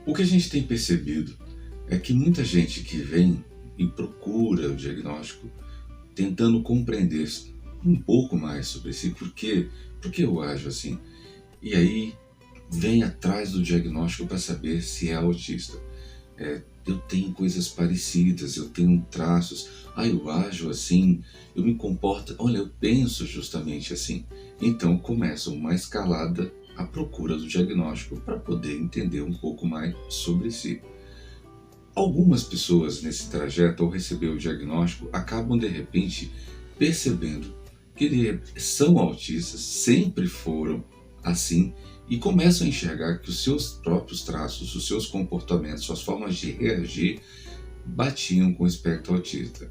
O que a gente tem percebido é que muita gente que vem e procura o diagnóstico tentando compreender um pouco mais sobre si, por que eu ajo assim? E aí vem atrás do diagnóstico para saber se é autista. Eu tenho coisas parecidas, eu tenho traços, eu ajo assim, eu me comporto, olha, eu penso justamente assim. Então começa uma escalada à procura do diagnóstico para poder entender um pouco mais sobre si. Algumas pessoas nesse trajeto, ao receber o diagnóstico, acabam de repente percebendo que são autistas, sempre foram assim, e começam a enxergar que os seus próprios traços, os seus comportamentos, suas formas de reagir batiam com o espectro autista.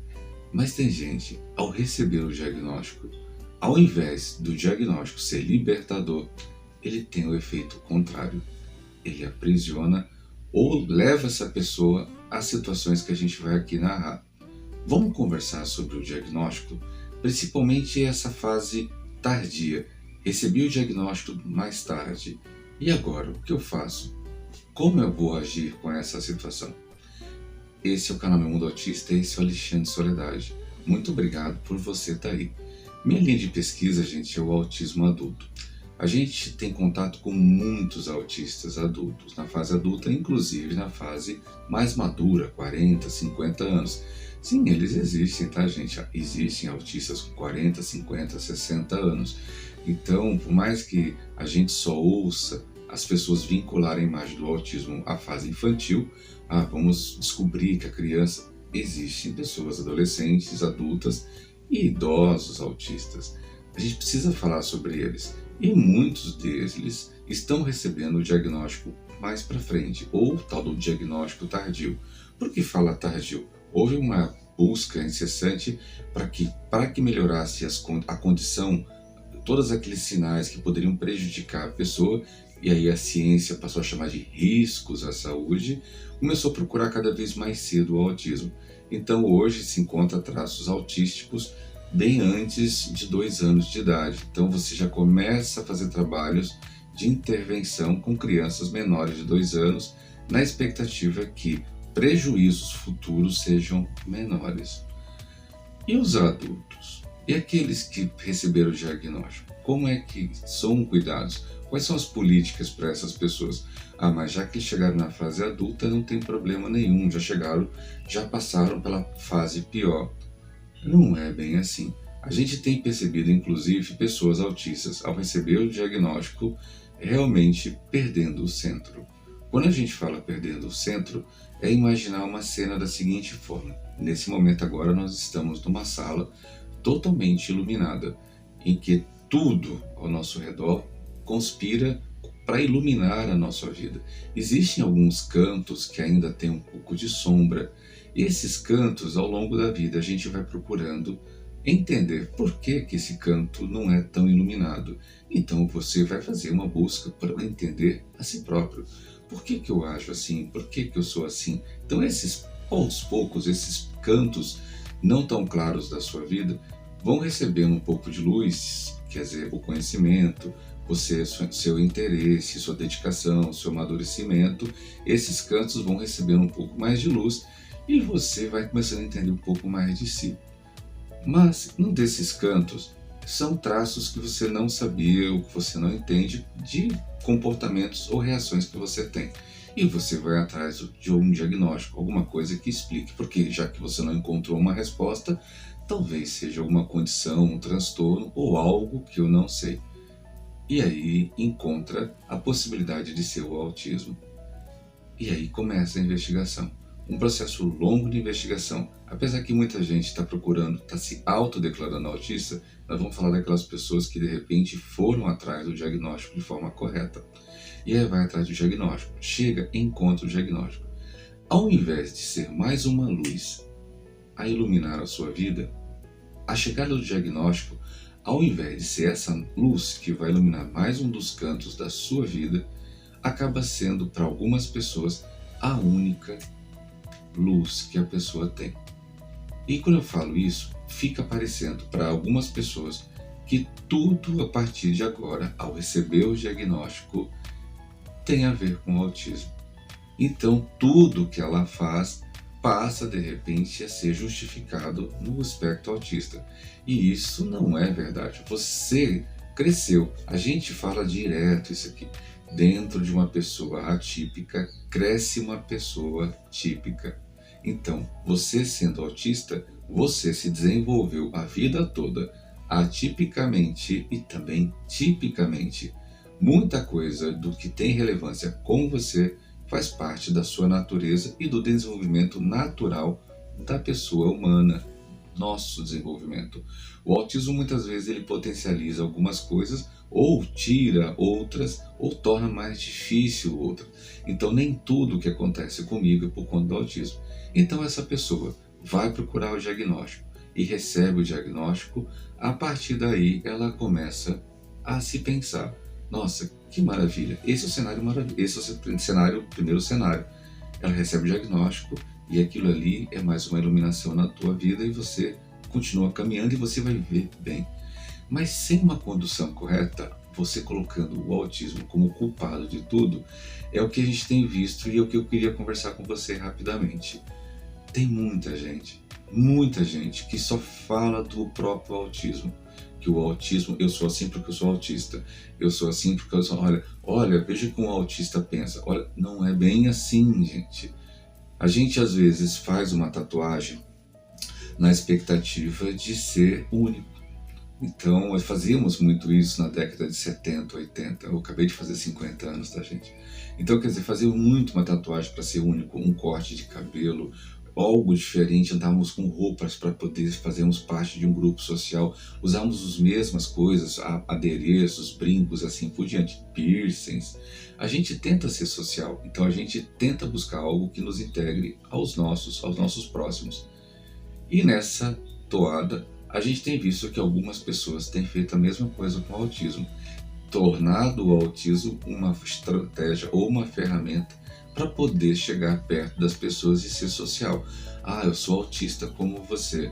Mas tem gente, ao receber o diagnóstico, ao invés do diagnóstico ser libertador, ele tem o efeito contrário. Ele aprisiona ou leva essa pessoa a situações que a gente vai aqui narrar. Vamos conversar sobre o diagnóstico, principalmente essa fase tardia. Recebi o diagnóstico mais tarde. E agora, o que eu faço? Como eu vou agir com essa situação? Esse é o canal Meu Mundo Autista, esse é o Alexandre Soledade. Muito obrigado por você estar aí. Minha linha de pesquisa, gente, é o autismo adulto. A gente tem contato com muitos autistas adultos, na fase adulta, inclusive na fase mais madura, 40, 50 anos. Sim, eles existem, tá, gente? Existem autistas com 40, 50, 60 anos. Então, por mais que a gente só ouça as pessoas vincularem a imagem do autismo à fase infantil, vamos descobrir que a criança, existem pessoas adolescentes, adultas e idosos autistas. A gente precisa falar sobre eles. E muitos deles estão recebendo o diagnóstico mais para frente, ou tal do diagnóstico tardio. Por que fala tardio? Houve uma busca incessante para que melhorasse a condição, todos aqueles sinais que poderiam prejudicar a pessoa, e aí a ciência passou a chamar de riscos à saúde, começou a procurar cada vez mais cedo o autismo. Então hoje se encontra traços autísticos bem antes de 2 anos de idade. Então você já começa a fazer trabalhos de intervenção com crianças menores de 2 anos, na expectativa que prejuízos futuros sejam menores. E os adultos? E aqueles que receberam o diagnóstico? Como é que são cuidados? Quais são as políticas para essas pessoas? Mas já que chegaram na fase adulta, não tem problema nenhum, já passaram pela fase pior. Não é bem assim. A gente tem percebido, inclusive, pessoas autistas, ao receber o diagnóstico, realmente perdendo o centro. Quando a gente fala perdendo o centro, é imaginar uma cena da seguinte forma. Nesse momento agora nós estamos numa sala totalmente iluminada, em que tudo ao nosso redor conspira para iluminar a nossa vida. Existem alguns cantos que ainda têm um pouco de sombra. E esses cantos, ao longo da vida, a gente vai procurando entender por que esse canto não é tão iluminado. Então você vai fazer uma busca para entender a si próprio. Por que eu ajo assim? Por que eu sou assim? Então aos poucos, esses cantos não tão claros da sua vida vão recebendo um pouco de luz, quer dizer, o conhecimento, seu interesse, sua dedicação, seu amadurecimento. Esses cantos vão recebendo um pouco mais de luz e você vai começando a entender um pouco mais de si. Mas um desses cantos são traços que você não sabia ou que você não entende de comportamentos ou reações que você tem. E você vai atrás de um diagnóstico, alguma coisa que explique, porque já que você não encontrou uma resposta, talvez seja alguma condição, um transtorno ou algo que eu não sei. E aí encontra a possibilidade de ser o autismo. E aí começa a investigação. Um processo longo de investigação. Apesar que muita gente está procurando, está se autodeclarando autista, nós vamos falar daquelas pessoas que de repente foram atrás do diagnóstico de forma correta. E aí vai atrás do diagnóstico, chega e encontra o diagnóstico. Ao invés de ser mais uma luz a iluminar a sua vida, a chegada do diagnóstico, ao invés de ser essa luz que vai iluminar mais um dos cantos da sua vida, acaba sendo para algumas pessoas a única luz que a pessoa tem. E quando eu falo isso, fica parecendo para algumas pessoas que tudo a partir de agora, ao receber o diagnóstico, tem a ver com o autismo. Então tudo que ela faz passa de repente a ser justificado no espectro autista. E isso não é verdade. Você cresceu. A gente fala direto isso aqui. Dentro de uma pessoa atípica, cresce uma pessoa típica. Então, você sendo autista, você se desenvolveu a vida toda atipicamente e também tipicamente. Muita coisa do que tem relevância com você faz parte da sua natureza e do desenvolvimento natural da pessoa humana, nosso desenvolvimento. O autismo muitas vezes ele potencializa algumas coisas ou tira outras ou torna mais difícil outras. Então nem tudo que acontece comigo é por conta do autismo. Então essa pessoa vai procurar o diagnóstico e recebe o diagnóstico, a partir daí ela começa a se pensar: nossa, que maravilha, esse é o cenário maravilhoso, esse é o cenário, o primeiro cenário. Ela recebe o diagnóstico e aquilo ali é mais uma iluminação na tua vida e você continua caminhando e você vai viver bem. Mas sem uma condução correta, você colocando o autismo como culpado de tudo, é o que a gente tem visto e é o que eu queria conversar com você rapidamente. Tem muita gente que só fala do próprio autismo. Que o autismo, eu sou assim porque eu sou autista, eu sou assim porque eu sou... Olha, veja como o autista pensa. Olha, não é bem assim, gente. A gente às vezes faz uma tatuagem na expectativa de ser único. Então, nós fazíamos muito isso na década de 70, 80. Eu acabei de fazer 50 anos, tá, gente? Então, quer dizer, fazia muito uma tatuagem para ser único, um corte de cabelo, algo diferente, andávamos com roupas para poder fazermos parte de um grupo social, usávamos as mesmas coisas, adereços, brincos, assim por diante, piercings. A gente tenta ser social, então a gente tenta buscar algo que nos integre aos nossos próximos. E nessa toada, a gente tem visto que algumas pessoas têm feito a mesma coisa com o autismo, tornado o autismo uma estratégia ou uma ferramenta para poder chegar perto das pessoas e ser social. Ah, eu sou autista como você.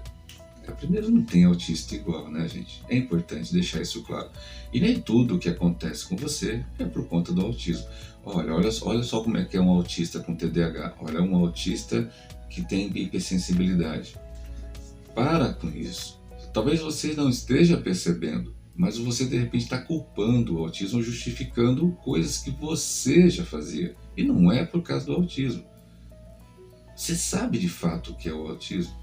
Primeiro, não tem autista igual, né, gente? É importante deixar isso claro. E nem tudo o que acontece com você é por conta do autismo. Olha só como é que é um autista com TDAH. Olha, um autista que tem hipersensibilidade. Para com isso. Talvez você não esteja percebendo, mas você de repente está culpando o autismo, justificando coisas que você já fazia. E não é por causa do autismo. Você sabe de fato o que é o autismo?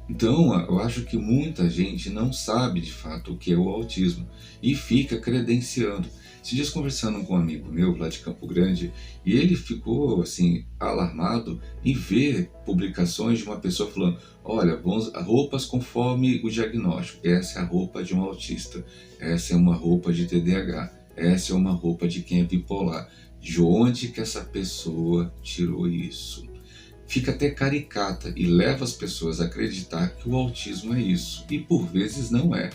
Então, eu acho que muita gente não sabe de fato o que é o autismo e fica credenciando. Esses dias conversando com um amigo meu lá de Campo Grande, e ele ficou assim alarmado em ver publicações de uma pessoa falando: olha, roupas conforme o diagnóstico, essa é a roupa de um autista, essa é uma roupa de TDAH, essa é uma roupa de quem é bipolar. De onde que essa pessoa tirou isso? Fica até caricata e leva as pessoas a acreditar que o autismo é isso, e por vezes não é.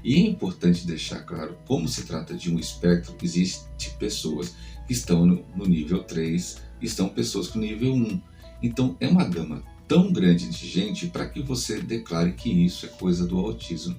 E é importante deixar claro, como se trata de um espectro, existem pessoas que estão no nível 3, estão pessoas com nível 1. Então é uma gama tão grande de gente para que você declare que isso é coisa do autismo.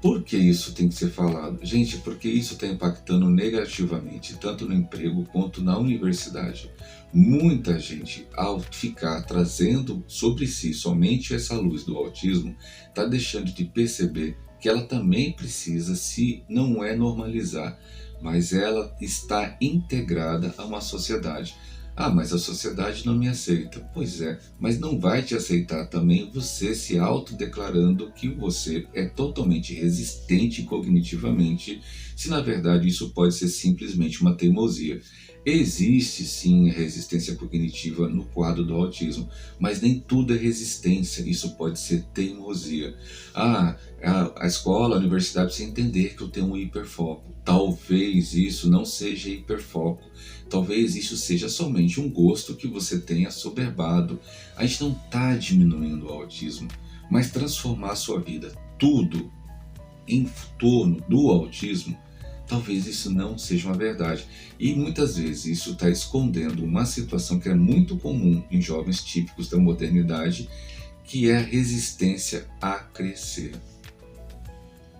Por que isso tem que ser falado? Gente, porque isso está impactando negativamente, tanto no emprego quanto na universidade. Muita gente, ao ficar trazendo sobre si somente essa luz do autismo, está deixando de perceber que ela também precisa, se não é normalizar, mas ela está integrada a uma sociedade. Ah, mas a sociedade não me aceita. Pois é, mas não vai te aceitar também você se autodeclarando que você é totalmente resistente cognitivamente, se na verdade isso pode ser simplesmente uma teimosia. Existe sim resistência cognitiva no quadro do autismo, mas nem tudo é resistência, isso pode ser teimosia. Ah, a escola, a universidade precisa entender que eu tenho um hiperfoco. Talvez isso não seja hiperfoco. Talvez isso seja somente um gosto que você tenha soberbado. A gente não está diminuindo o autismo, mas transformar a sua vida tudo em torno do autismo, talvez isso não seja uma verdade. E muitas vezes isso está escondendo uma situação que é muito comum em jovens típicos da modernidade, que é a resistência a crescer.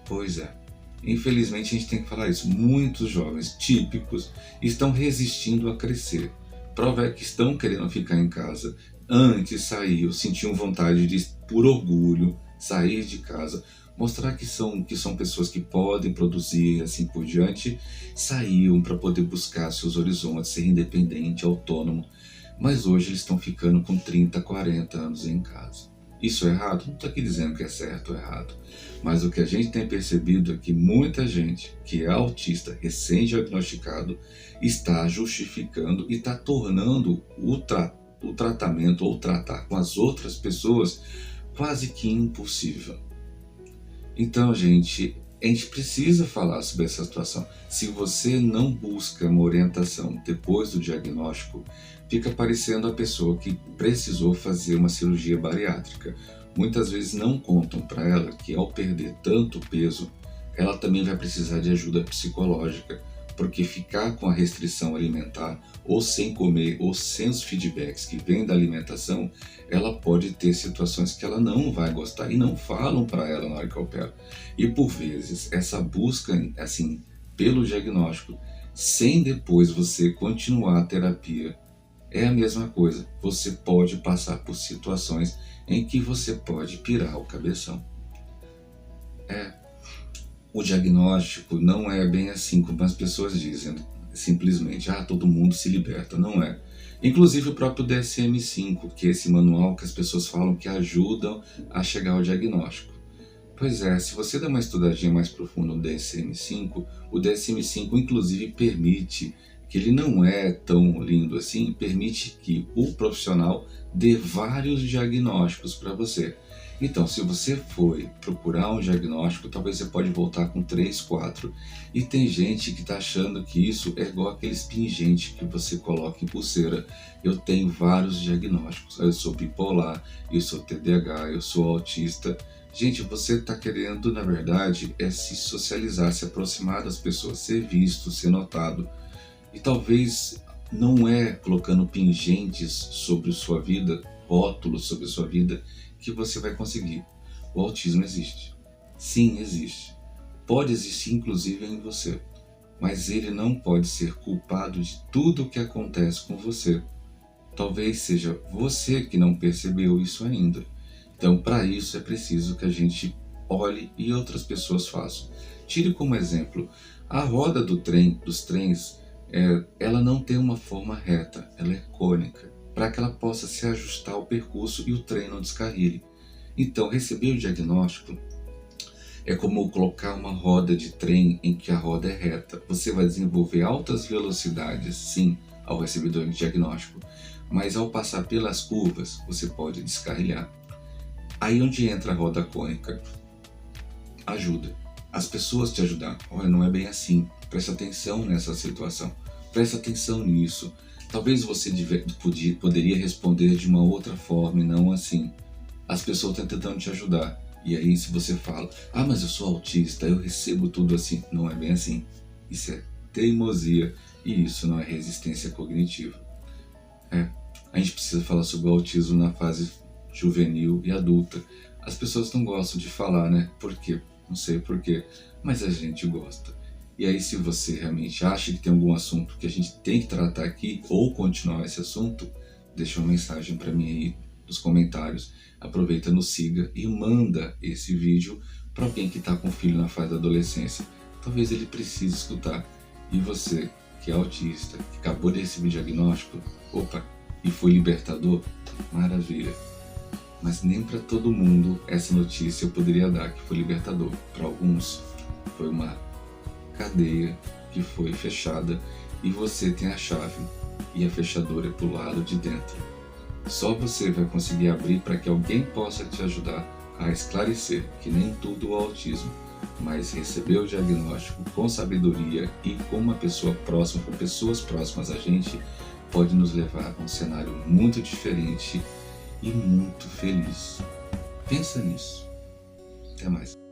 Pois é. Infelizmente a gente tem que falar isso, muitos jovens típicos estão resistindo a crescer. Prova é que estão querendo ficar em casa. Antes saíam, sentiam vontade de, por orgulho, sair de casa, mostrar que são pessoas que podem produzir, assim por diante, saíam para poder buscar seus horizontes, ser independente, autônomo. Mas hoje eles estão ficando com 30, 40 anos em casa. Isso é errado? Não estou aqui dizendo que é certo ou errado. Mas o que a gente tem percebido é que muita gente que é autista, recém-diagnosticado, está justificando e está tornando o tratamento ou tratar com as outras pessoas quase que impossível. Então, a gente precisa falar sobre essa situação. Se você não busca uma orientação depois do diagnóstico, fica parecendo a pessoa que precisou fazer uma cirurgia bariátrica. Muitas vezes não contam para ela que ao perder tanto peso, ela também vai precisar de ajuda psicológica, porque ficar com a restrição alimentar, ou sem comer, ou sem os feedbacks que vêm da alimentação, ela pode ter situações que ela não vai gostar e não falam para ela na hora que opera. E por vezes, essa busca assim pelo diagnóstico, sem depois você continuar a terapia, é a mesma coisa. Você pode passar por situações em que você pode pirar o cabeção. O diagnóstico não é bem assim como as pessoas dizem, simplesmente, todo mundo se liberta, não é. Inclusive o próprio DSM-5, que é esse manual que as pessoas falam que ajudam a chegar ao diagnóstico. Pois é, se você der uma estudadinha mais profunda no DSM-5, o DSM-5 inclusive permite, que ele não é tão lindo assim, permite que o profissional dê vários diagnósticos para você. Então, se você foi procurar um diagnóstico, talvez você pode voltar com 3, 4. E tem gente que está achando que isso é igual aqueles pingentes que você coloca em pulseira. Eu tenho vários diagnósticos. Eu sou bipolar, eu sou TDAH, eu sou autista. Gente, você está querendo, na verdade, se socializar, se aproximar das pessoas, ser visto, ser notado. E talvez não é colocando pingentes sobre sua vida, rótulos sobre sua vida, que você vai conseguir. O autismo existe. Sim, existe. Pode existir inclusive em você. Mas ele não pode ser culpado de tudo o que acontece com você. Talvez seja você que não percebeu isso ainda. Então, para isso é preciso que a gente olhe e outras pessoas façam. Tire como exemplo, a roda dos trens, ela não tem uma forma reta, ela é cônica, para que ela possa se ajustar ao percurso e o trem não descarrile. Então, receber o diagnóstico é como colocar uma roda de trem em que a roda é reta. Você vai desenvolver altas velocidades, sim, ao receber o diagnóstico, mas ao passar pelas curvas, você pode descarrilhar. Aí onde entra a roda cônica? Ajuda. As pessoas te ajudam. Olha, não é bem assim. Presta atenção nessa situação. Presta atenção nisso. Talvez você poderia responder de uma outra forma e não assim. As pessoas estão tentando te ajudar. E aí se você fala, mas eu sou autista, eu recebo tudo assim. Não é bem assim. Isso é teimosia e isso não é resistência cognitiva. A gente precisa falar sobre o autismo na fase juvenil e adulta. As pessoas não gostam de falar, né? Por quê? Não sei por quê, mas a gente gosta. E aí, se você realmente acha que tem algum assunto que a gente tem que tratar aqui ou continuar esse assunto, deixa uma mensagem para mim aí nos comentários. Aproveita, nos siga e manda esse vídeo para alguém que está com filho na fase da adolescência. Talvez ele precise escutar. E você, que é autista, que acabou de receber diagnóstico, e foi libertador, maravilha. Mas nem para todo mundo essa notícia eu poderia dar que foi libertador. Para alguns foi uma cadeia que foi fechada e você tem a chave e a fechadura é pro lado de dentro. Só você vai conseguir abrir para que alguém possa te ajudar a esclarecer que nem tudo é autismo, mas receber o diagnóstico com sabedoria e com uma pessoa próxima, com pessoas próximas a gente, pode nos levar a um cenário muito diferente e muito feliz. Pensa nisso. Até mais.